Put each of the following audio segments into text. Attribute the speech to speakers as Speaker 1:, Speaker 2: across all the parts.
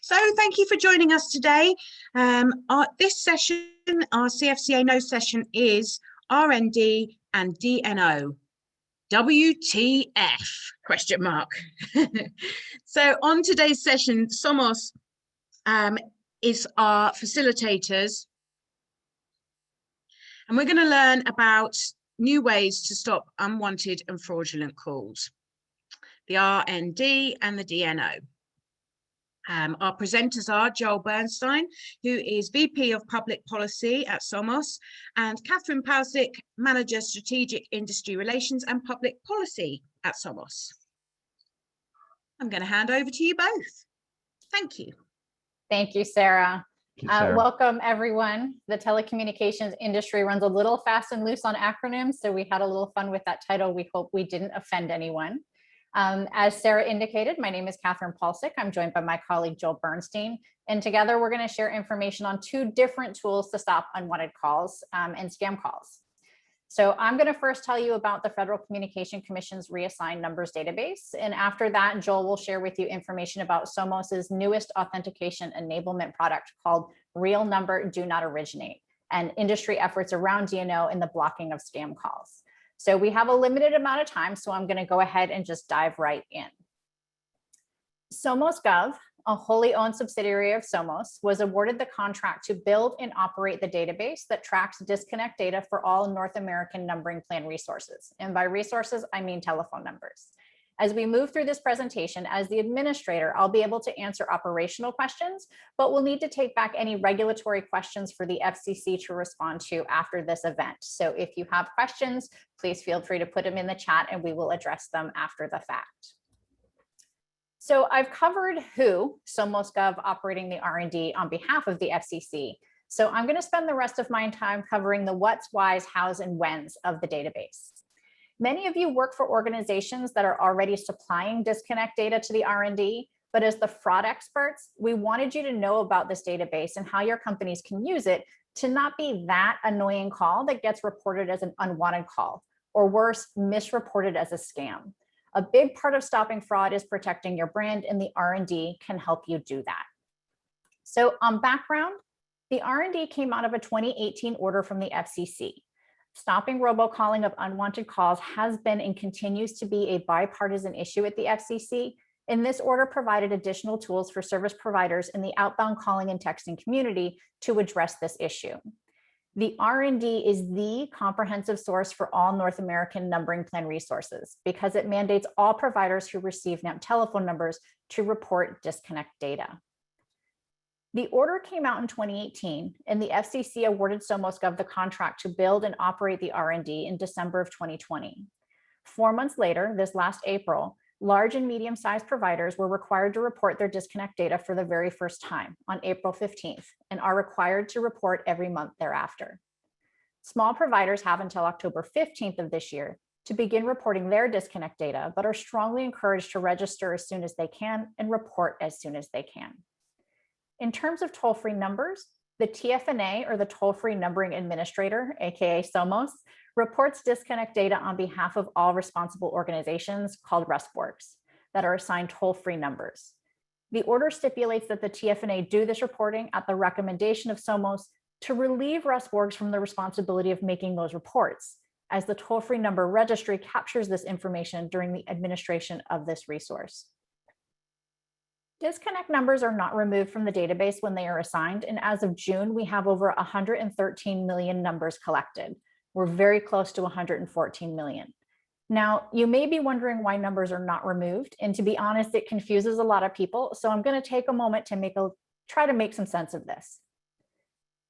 Speaker 1: So thank you for joining us today. This session, our CFCA No session, is RND and DNO. WTF, question mark. So on today's session, Somos is our facilitators. And we're going to learn about new ways to stop unwanted and fraudulent calls, the RND and the DNO. Our presenters are Joel Bernstein, who is VP of Public Policy at Somos, and Catherine Palcic, Manager Strategic Industry Relations and Public Policy at Somos. I'm going to hand over to you both. Thank you.
Speaker 2: Thank you, Sarah.
Speaker 3: Thank you, Sarah.
Speaker 2: Welcome, everyone. The telecommunications industry runs a little fast and loose on acronyms, so we had a little fun with that title. We hope we didn't offend anyone. As Sarah indicated, my name is Catherine Palcic. I'm joined by my colleague, Joel Bernstein, and together we're going to share information on two different tools to stop unwanted calls and scam calls. So I'm going to first tell you about the Federal Communication Commission's reassigned numbers database, and after that, Joel will share with you information about Somos's newest authentication enablement product called Real Number Do Not Originate, and industry efforts around DNO in the blocking of scam calls. So we have a limited amount of time, so I'm going to go ahead and just dive right in. Somos Gov, a wholly owned subsidiary of Somos, was awarded the contract to build and operate the database that tracks disconnect data for all North American numbering plan resources. And by resources, I mean telephone numbers. As we move through this presentation, as the administrator, I'll be able to answer operational questions, but we'll need to take back any regulatory questions for the FCC to respond to after this event. So if you have questions, please feel free to put them in the chat and we will address them after the fact. So I've covered who, Somos Gov operating the R&D on behalf of the FCC. So I'm going to spend the rest of my time covering the what's, whys, hows, and whens of the database. Many of you work for organizations that are already supplying disconnect data to the R&D, but as the fraud experts, we wanted you to know about this database and how your companies can use it to not be that annoying call that gets reported as an unwanted call, or worse, misreported as a scam. A big part of stopping fraud is protecting your brand, and the R&D can help you do that. So on background, the R&D came out of a 2018 order from the FCC. Stopping robocalling of unwanted calls has been and continues to be a bipartisan issue at the FCC, and this order provided additional tools for service providers in the outbound calling and texting community to address this issue. The R&D is the comprehensive source for all North American numbering plan resources because it mandates all providers who receive NAMP telephone numbers to report disconnect data. The order came out in 2018, and the FCC awarded Somos Gov the contract to build and operate the R&D in December of 2020. 4 months later, this last April, large and medium-sized providers were required to report their disconnect data for the very first time on April 15th, and are required to report every month thereafter. Small providers have until October 15th of this year to begin reporting their disconnect data, but are strongly encouraged to register as soon as they can and report as soon as they can. In terms of toll-free numbers, the TFNA, or the Toll-Free Numbering Administrator, aka Somos, reports disconnect data on behalf of all responsible organizations called RESPWorks that are assigned toll-free numbers. The order stipulates that the TFNA do this reporting at the recommendation of Somos to relieve RESPWorks from the responsibility of making those reports, as the toll-free number registry captures this information during the administration of this resource. Disconnect numbers are not removed from the database when they are assigned, and as of June, we have over 113 million numbers collected. We're very close to 114 million. Now, you may be wondering why numbers are not removed, and to be honest, it confuses a lot of people, so I'm going to take a moment to try to make some sense of this.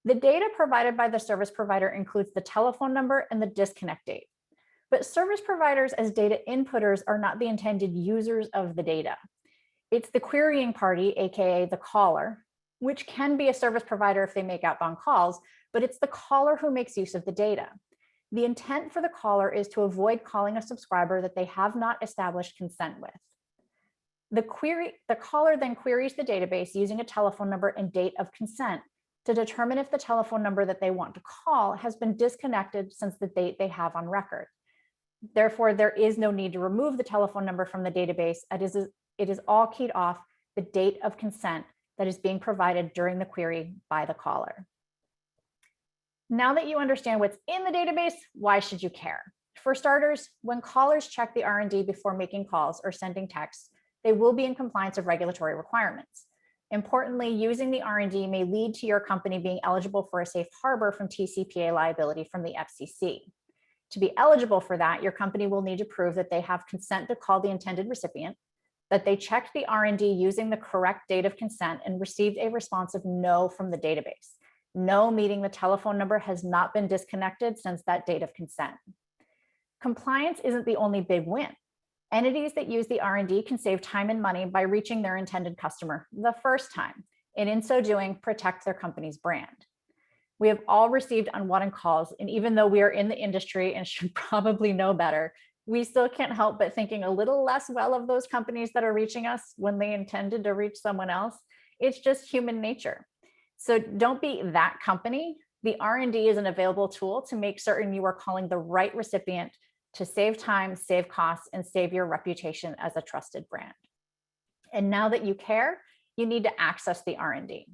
Speaker 2: The data provided by the service provider includes the telephone number and the disconnect date, but service providers as data inputters are not the intended users of the data. It's the querying party, aka the caller, which can be a service provider if they make outbound calls, but it's the caller who makes use of the data. The intent for the caller is to avoid calling a subscriber that they have not established consent with. The caller then queries the database using a telephone number and date of consent to determine if the telephone number that they want to call has been disconnected since the date they have on record. Therefore, there is no need to remove the telephone number from the database. It is all keyed off the date of consent that is being provided during the query by the caller. Now that you understand what's in the database, why should you care? For starters, when callers check the R&D before making calls or sending texts, they will be in compliance with regulatory requirements. Importantly, using the R&D may lead to your company being eligible for a safe harbor from TCPA liability from the FCC. To be eligible for that, your company will need to prove that they have consent to call the intended recipient, that they checked the R&D using the correct date of consent and received a response of no from the database. No, meaning the telephone number has not been disconnected since that date of consent. Compliance isn't the only big win. Entities that use the R&D can save time and money by reaching their intended customer the first time, and in so doing, protect their company's brand. We have all received unwanted calls, and even though we are in the industry and should probably know better, we still can't help but thinking a little less well of those companies that are reaching us when they intended to reach someone else. It's just human nature. So don't be that company. The R&D is an available tool to make certain you are calling the right recipient to save time, save costs, and save your reputation as a trusted brand. And now that you care, you need to access the R&D,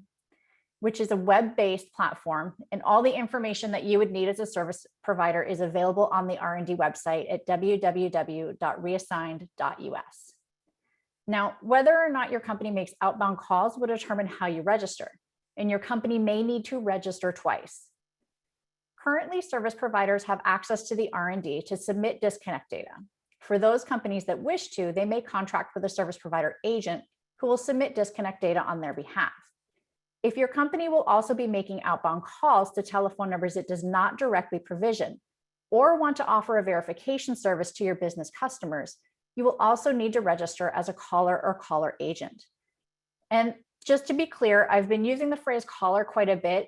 Speaker 2: which is a web-based platform, and all the information that you would need as a service provider is available on the R&D website at www.reassigned.us. Now, whether or not your company makes outbound calls will determine how you register, and your company may need to register twice. Currently, service providers have access to the R&D to submit disconnect data. For those companies that wish to, they may contract with a service provider agent who will submit disconnect data on their behalf. If your company will also be making outbound calls to telephone numbers it does not directly provision, or want to offer a verification service to your business customers, you will also need to register as a caller or caller agent. And just to be clear, I've been using the phrase caller quite a bit.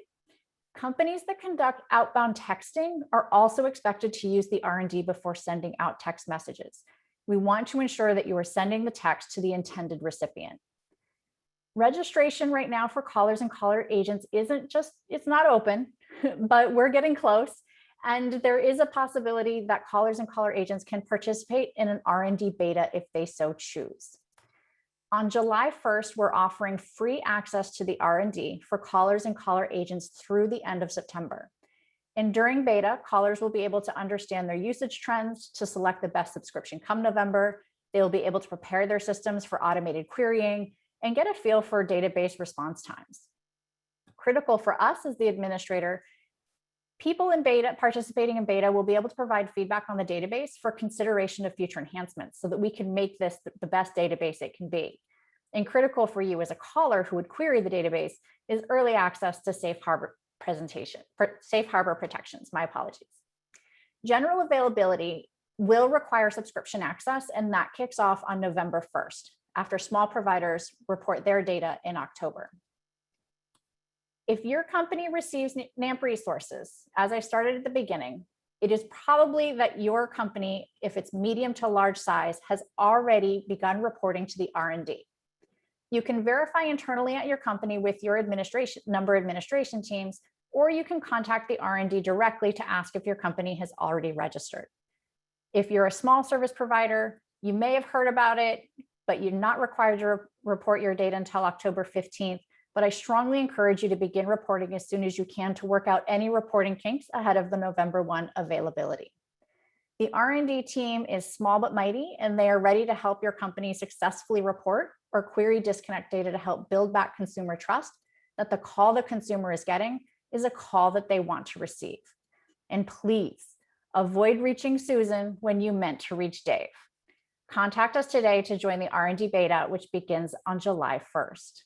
Speaker 2: Companies that conduct outbound texting are also expected to use the R&D before sending out text messages. We want to ensure that you are sending the text to the intended recipient. Registration right now for callers and caller agents it's not open, but we're getting close. And there is a possibility that callers and caller agents can participate in an R&D beta if they so choose. On July 1st, we're offering free access to the R&D for callers and caller agents through the end of September. And during beta, callers will be able to understand their usage trends to select the best subscription come November. They'll be able to prepare their systems for automated querying and get a feel for database response times. Critical for us as the administrator, people in beta participating in beta will be able to provide feedback on the database for consideration of future enhancements so that we can make this the best database it can be. And critical for you as a caller who would query the database is early access to safe harbor protections, my apologies. General availability will require subscription access, and that kicks off on November 1st after small providers report their data in October. If your company receives NAMP resources, as I started at the beginning, it is probably that your company, if it's medium to large size, has already begun reporting to the R&D. You can verify internally at your company with your administration teams, or you can contact the R&D directly to ask if your company has already registered. If you're a small service provider, you may have heard about it, but you're not required to report your data until October 15th. But I strongly encourage you to begin reporting as soon as you can to work out any reporting kinks ahead of the November 1 availability. The R&D team is small but mighty, and they are ready to help your company successfully report or query disconnect data to help build back consumer trust that the call the consumer is getting is a call that they want to receive. And please avoid reaching Susan when you meant to reach Dave. Contact us today to join the R&D beta, which begins on July 1st.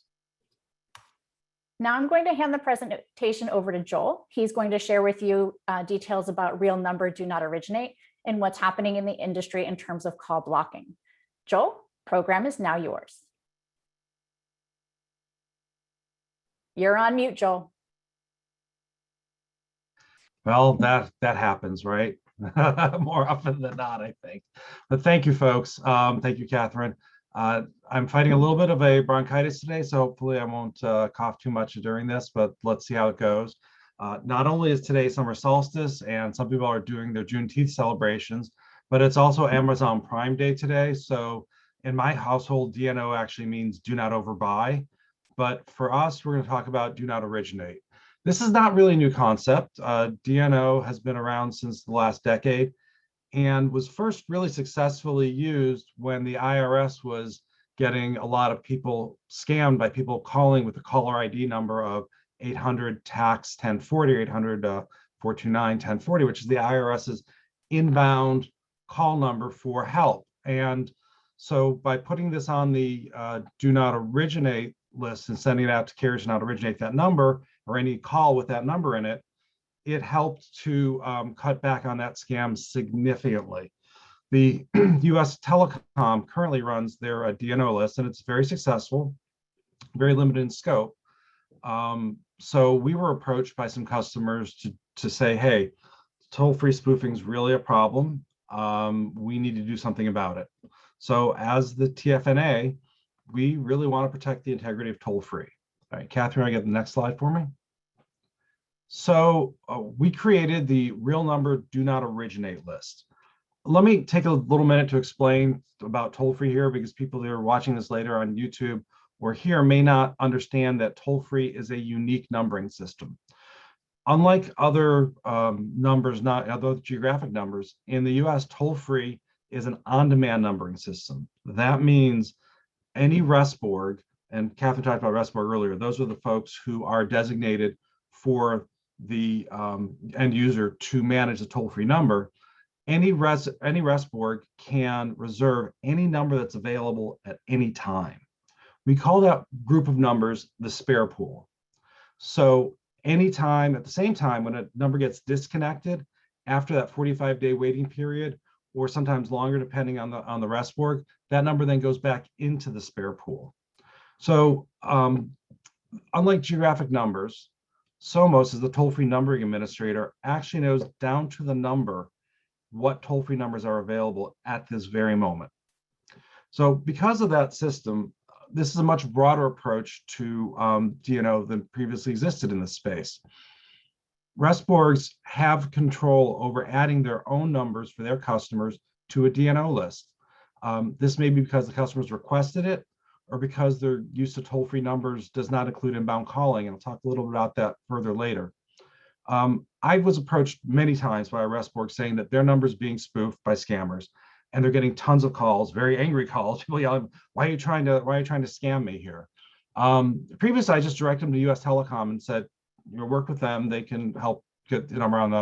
Speaker 2: Now I'm going to hand the presentation over to Joel. He's going to share with you details about real number do not originate and what's happening in the industry in terms of call blocking. Joel, program is now yours. You're on mute, Joel.
Speaker 3: Well, that happens, right? More often than not, I think. But thank you, folks. Thank you, Catherine. I'm fighting a little bit of a bronchitis today, so hopefully I won't cough too much during this, but let's see how it goes. Not only is today summer solstice and some people are doing their Juneteenth celebrations, but it's also Amazon Prime Day today. So in my household, DNO actually means do not overbuy. but for us, we're going to talk about do not originate. This is not really a new concept. DNO has been around since the last decade and was first really successfully used when the IRS was getting a lot of people scammed by people calling with the caller ID number of 800 tax 1040, 800 429 1040, which is the IRS's inbound call number for help. And so by putting this on the do not originate list and sending it out to carriers to not originate that number or any call with that number in it, it helped to cut back on that scam significantly. The US Telecom currently runs their DNO list, and it's very successful, very limited in scope. So we were approached by some customers to say, hey, toll-free spoofing is really a problem. We need to do something about it. So as the TFNA, we really want to protect the integrity of toll-free. All right, Catherine, I get the next slide for me. So we created the real number do not originate list. Let me take a little minute to explain about toll-free here, because people that are watching this later on YouTube or here may not understand that toll-free is a unique numbering system. Unlike other numbers, not other geographic numbers, in the US, toll-free is an on-demand numbering system. That means any RESPORG, and Catherine talked about RESPORG earlier, those are the folks who are designated for the end user to manage the toll-free number. Any RESPORG can reserve any number that's available at any time. We call that group of numbers the spare pool. So anytime, at the same time, when a number gets disconnected after that 45-day waiting period, or sometimes longer depending on the RESPORG, that number then goes back into the spare pool. So unlike geographic numbers, Somos, as the toll-free numbering administrator, actually knows down to the number what toll-free numbers are available at this very moment. So because of that system, this is a much broader approach to DNO than previously existed in this space. RESPORGs have control over adding their own numbers for their customers to a DNO list. This may be because the customers requested it, or because their use of toll-free numbers does not include inbound calling. And I'll talk a little bit about that further later. I was approached many times by a RESPORG saying that their numbers being spoofed by scammers, and they're getting tons of calls, very angry calls. People yelling, "Why are you trying to scam me here?" Previously, I just directed them to US Telecom and said, you know, work with them. They can help get the number on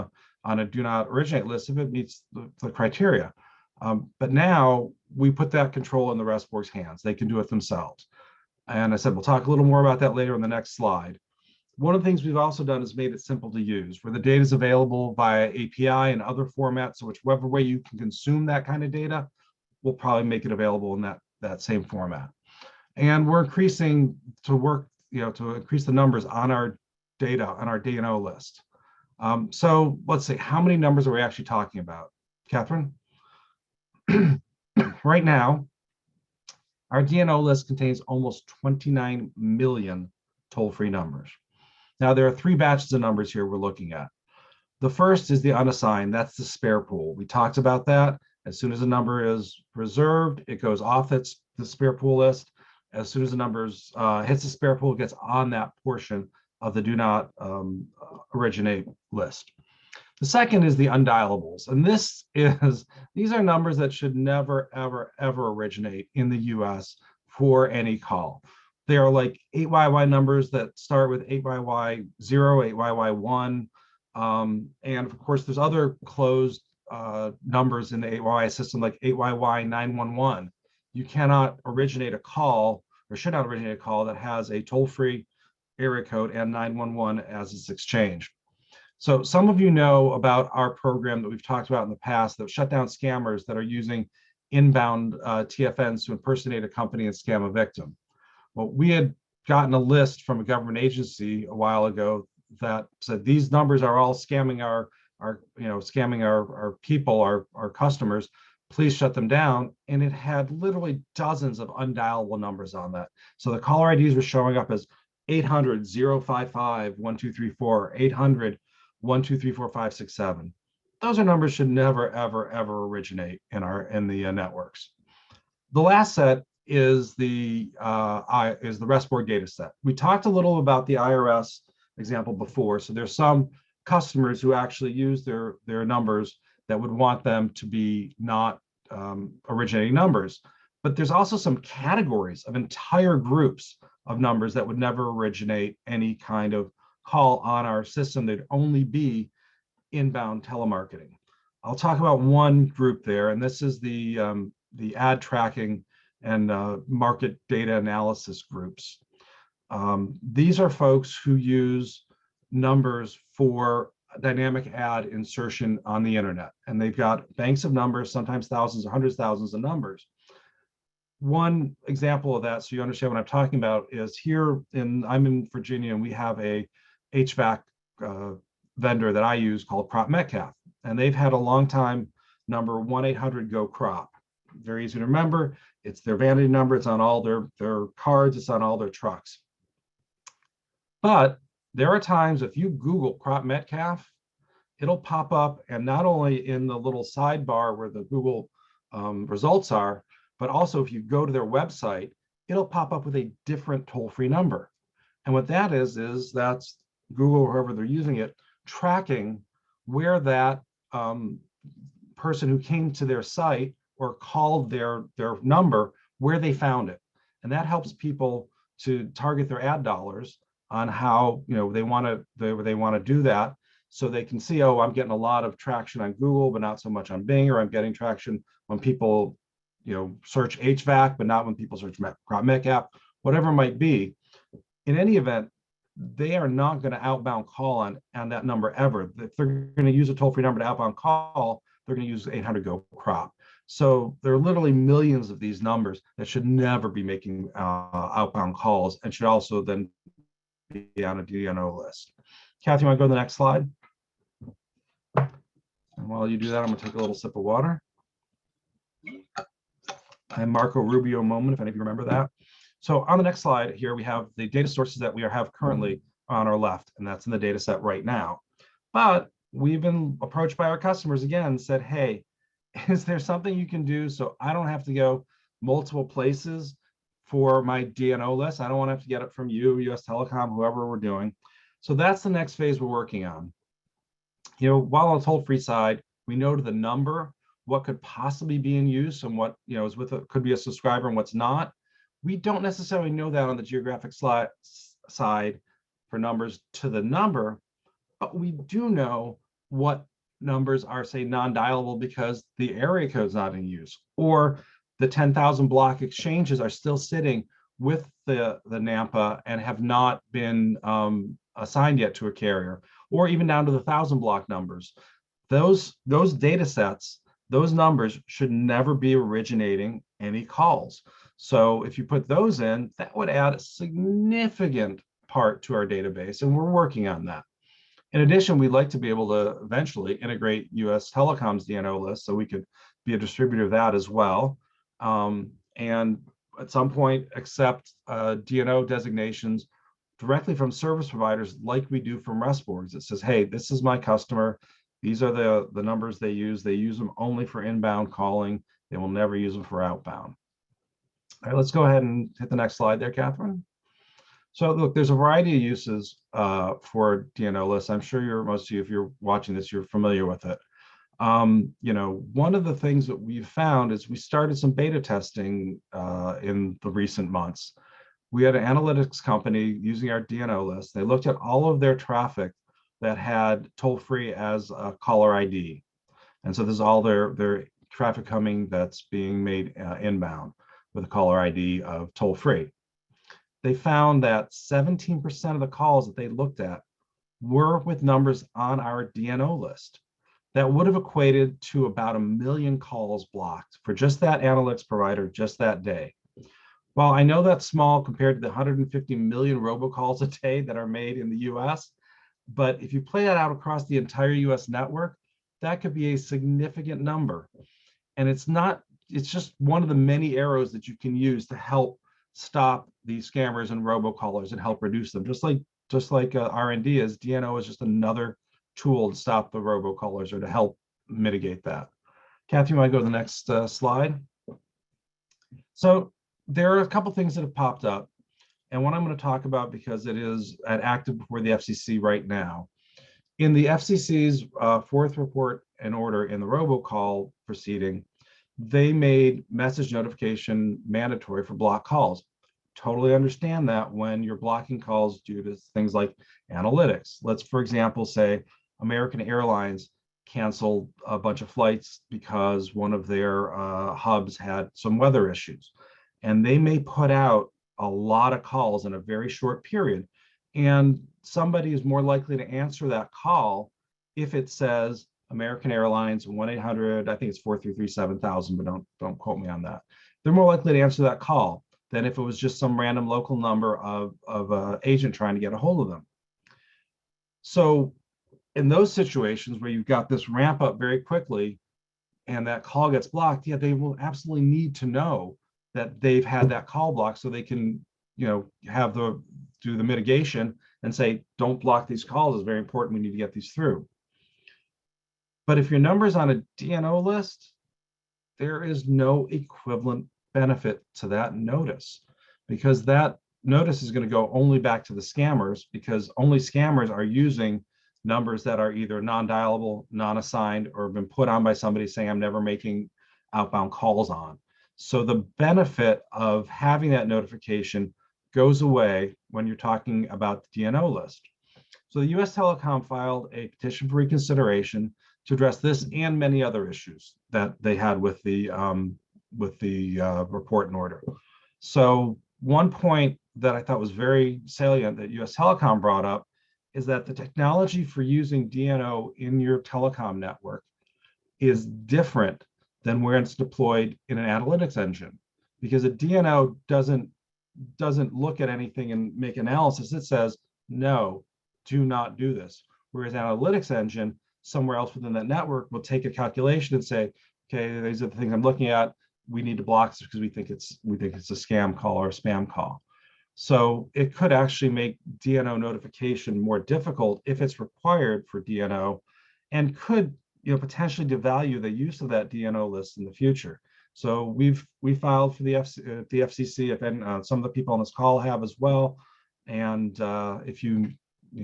Speaker 3: a do not originate list if it meets the criteria. But now we put that control in the RESPORG's hands. They can do it themselves. And I said, we'll talk a little more about that later in the next slide. One of the things we've also done is made it simple to use, where the data is available via API and other formats. So whichever way you can consume that kind of data, we'll probably make it available in that same format. And we're increasing to increase the numbers on our data, on our DNO list. So let's see, how many numbers are we actually talking about? Catherine? Right now, our DNO list contains almost 29 million toll-free numbers. Now, there are three batches of numbers here we're looking at. The first is the unassigned. That's the spare pool. We talked about that. As soon as a number is reserved, it goes off the spare pool list. As soon as the numbers hits the spare pool, it gets on that portion of the do not originate list. The second is the undialables. And these are numbers that should never, ever, ever originate in the US for any call. They are like 8YY numbers that start with 8YY0, 8YY1. And of course, there's other closed numbers in the 8YY system like 8YY911. You cannot originate a call, or should not originate a call, that has a toll-free area code and 911 as its exchange. So some of you know about our program that we've talked about in the past that shut down scammers that are using inbound TFNs to impersonate a company and scam a victim. Well, we had gotten a list from a government agency a while ago that said these numbers are all scamming our people, our customers. Please shut them down. And it had literally dozens of undialable numbers on that. So the caller IDs were showing up as 800-055-1234, 800-1234567. Those are numbers should never, ever, ever originate in the networks. The last set is the rest board data set. We talked a little about the IRS example before. So there's some customers who actually use their numbers that would want them to be not originating numbers. But there's also some categories of entire groups of numbers that would never originate any kind of call on our system. They'd only be inbound telemarketing. I'll talk about one group there, and this is the ad tracking and market data analysis groups. These are folks who use numbers for dynamic ad insertion on the internet, and they've got banks of numbers, sometimes thousands or hundreds of thousands of numbers. One example of that, so you understand what I'm talking about, is I'm in Virginia, and we have a HVAC vendor that I use called Crop Metcalf, and they've had a long time number 1-800-GO-CROP. Very easy to remember. It's their vanity number. It's on all their cards. It's on all their trucks. But there are times if you Google Crop Metcalf, it'll pop up, and not only in the little sidebar where the Google results are, but also if you go to their website, it'll pop up with a different toll-free number. And what that is that's Google, whoever they're using it, tracking where that person who came to their site or called their number, where they found it. And that helps people to target their ad dollars on how they want to do that, so they can see, oh, I'm getting a lot of traction on Google, but not so much on Bing, or I'm getting traction when people search HVAC, but not when people search Crop Metcalf, whatever it might be. In any event, they are not going to outbound call on that number ever. If they're going to use a toll-free number to outbound call, they're going to use 800-GO-CROP. So there are literally millions of these numbers that should never be making outbound calls, and should also then be on a DNO list. Kathy, you want to go to the next slide? And while you do that, I'm going to take a little sip of water. And Marco Rubio moment, if any of you remember that. So on the next slide here, we have the data sources that we have currently on our left, and that's in the data set right now. But we've been approached by our customers again and said, hey, is there something you can do so I don't have to go multiple places for my DNO list? I don't want to have to get it from you, US Telecom, whoever we're doing. So that's the next phase we're working on. While on the toll-free side, we know to the number what could possibly be in use and what is could be a subscriber and what's not. We don't necessarily know that on the geographic side for numbers to the number, but we do know what numbers are, say, non-dialable because the area code is not in use, or the 10,000 block exchanges are still sitting with the NAMPA and have not been assigned yet to a carrier, or even down to the 1,000 block numbers. Those data sets, those numbers should never be originating any calls. So if you put those in, that would add a significant part to our database, and we're working on that. In addition, we'd like to be able to eventually integrate US Telecom's DNO list, so we could be a distributor of that as well. And at some point, accept DNO designations directly from service providers like we do from rest boards. It says, hey, this is my customer. These are the numbers they use. They use them only for inbound calling. They will never use them for outbound. All right, let's go ahead and hit the next slide there, Catherine. So look, there's a variety of uses for DNO lists. I'm sure most of you, if you're watching this, you're familiar with it. One of the things that we've found is we started some beta testing in the recent months. We had an analytics company using our DNO list. They looked at all of their traffic that had toll-free as a caller ID. And so this is all their traffic coming that's being made inbound with a caller ID of toll-free. They found that 17% of the calls that they looked at were with numbers on our DNO list. That would have equated to about 1 million calls blocked for just that analytics provider just that day. While I know that's small compared to the 150 million robocalls a day that are made in the US, but if you play that out across the entire US network, that could be a significant number. And it's just one of the many arrows that you can use to help stop these scammers and robocallers and help reduce them. Just like R&D is, DNO is just another tool to stop the robocallers or to help mitigate that. Kathy, you want to go to the next slide? So there are a couple things that have popped up, and one I'm going to talk about because it is active before the FCC right now. In the FCC's fourth report and order in the robocall proceeding, they made message notification mandatory for block calls. Totally understand that when you're blocking calls due to things like analytics. Let's, for example, say American Airlines canceled a bunch of flights because one of their hubs had some weather issues. And they may put out a lot of calls in a very short period. And somebody is more likely to answer that call if it says American Airlines 1-800, I think it's 433-7000, but don't quote me on that. They're more likely to answer that call than if it was just some random local number of an agent trying to get a hold of them. So in those situations where you've got this ramp up very quickly and that call gets blocked, yeah, they will absolutely need to know that they've had that call blocked so they can, do the mitigation and say, don't block these calls. It's very important. We need to get these through. But if your number's on a DNO list, there is no equivalent benefit to that notice, because that notice is going to go only back to the scammers, because only scammers are using numbers that are either non-dialable, non-assigned, or been put on by somebody saying, I'm never making outbound calls on. So the benefit of having that notification goes away when you're talking about the DNO list. So the US Telecom filed a petition for reconsideration to address this and many other issues that they had with the report and order. So one point that I thought was very salient that US Telecom brought up is that the technology for using DNO in your telecom network is different than where it's deployed in an analytics engine, because a DNO doesn't look at anything and make analysis. It says, no, do not do this. Whereas analytics engine, somewhere else within that network, will take a calculation and say, okay, these are the things I'm looking at. We need to block this because we think it's a scam call or a spam call. So it could actually make DNO notification more difficult if it's required for DNO, and could potentially devalue the use of that DNO list in the future. So we filed for the FCC, if some of the people on this call have as well. And if you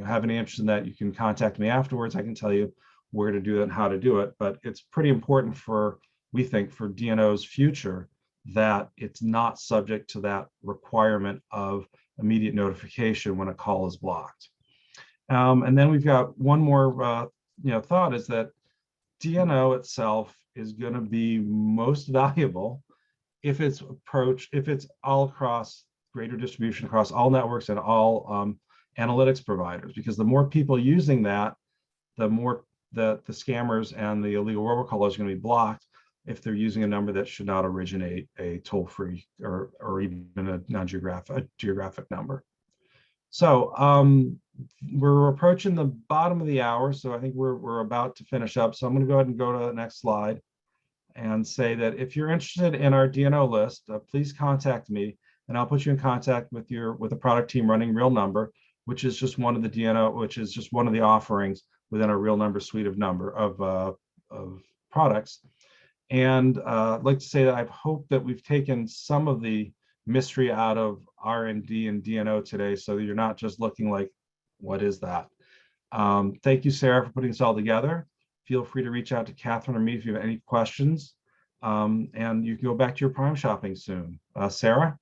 Speaker 3: have any interest in that, you can contact me afterwards. I can tell you where to do it and how to do it. But it's pretty important we think, for DNO's future, that it's not subject to that requirement of immediate notification when a call is blocked. And then we've got one more thought, is that DNO itself is going to be most valuable if it's all across greater distribution across all networks and all analytics providers, because the more people using that, the more the scammers and the illegal robocallers are going to be blocked if they're using a number that should not originate a toll-free or even a geographic number. So we're approaching the bottom of the hour, so I think we're about to finish up. So I'm going to go ahead and go to the next slide and say that if you're interested in our DNO list, please contact me, and I'll put you in contact with a product team running Real Number, which is just one of the DNO, which is just one of the offerings within our Real Number suite of products. And I'd like to say that I've hoped that we've taken some of the mystery out of RND and DNO today, so that you're not just looking like, what is that? Thank you, Sarah, for putting this all together. Feel free to reach out to Catherine or me if you have any questions. And you can go back to your Prime shopping soon. Sarah?